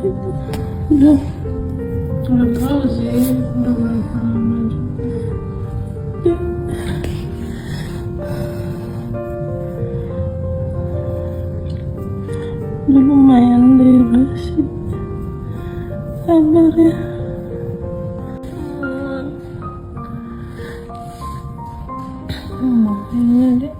Udah, nggak tahu sih udah berapa lama juga. Udah lumayan deh Rashid, sabar ya. Makanya deh.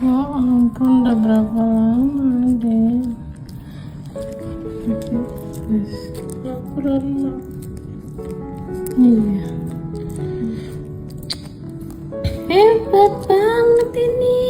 Ya ampun, udah berapa lama deh. Laporan mak. Iya. Hebat banget ini.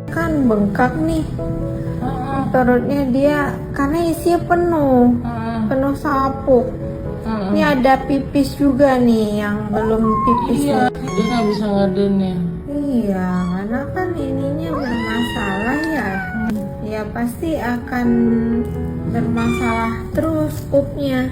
Kan bengkak nih perutnya dia karena isinya penuh sapuk. Ini ada pipis juga nih yang belum pipis. Iya, dia nggak bisa ngadain ya. Iya, karena kan ininya bermasalah ya. Ya pasti akan bermasalah terus pupnya.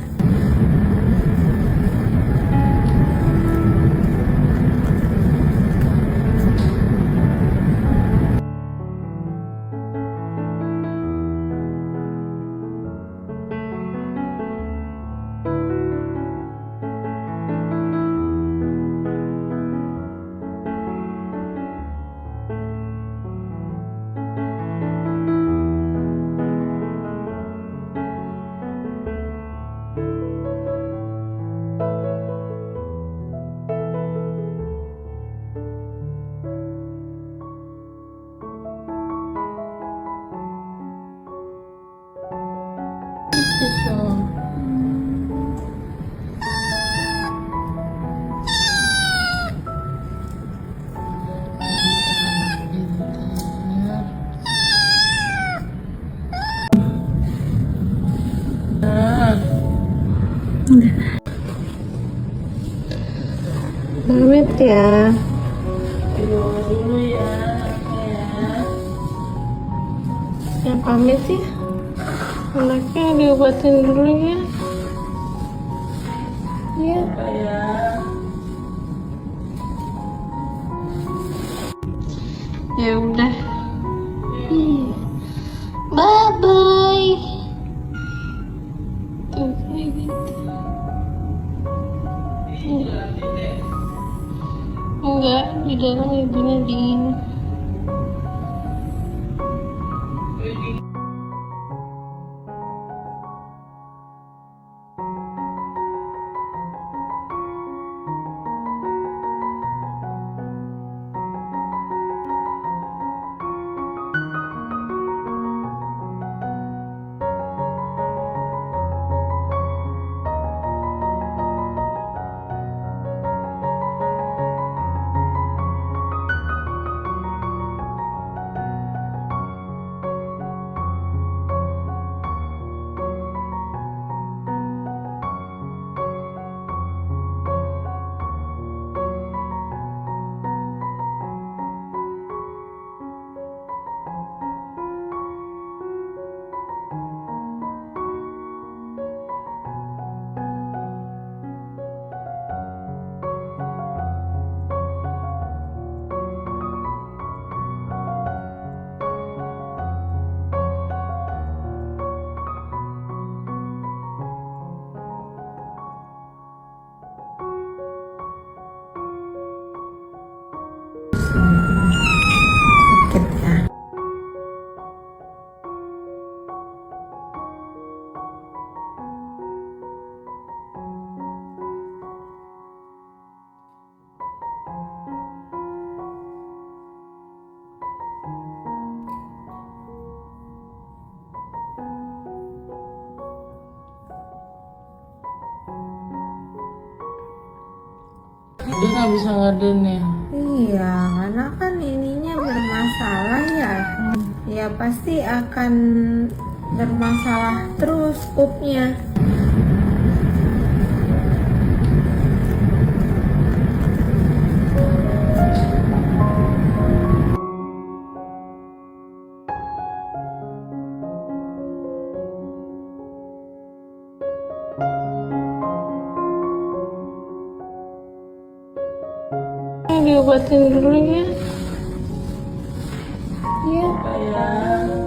Gitu. Pamit ya. Dulu ya. Yang pamit sih. Anaknya diobatin dulu ya. Iya. Kayak Ya udah. Bye bye. Tuh kayak gitu. Enggak, di dalam ibunya dingin. nggak bisa ngaden ya? Iya, karena kan ininya bermasalah ya. Ya pasti akan bermasalah terus pupnya. Diobatin dulu ya. Iya. Sayang.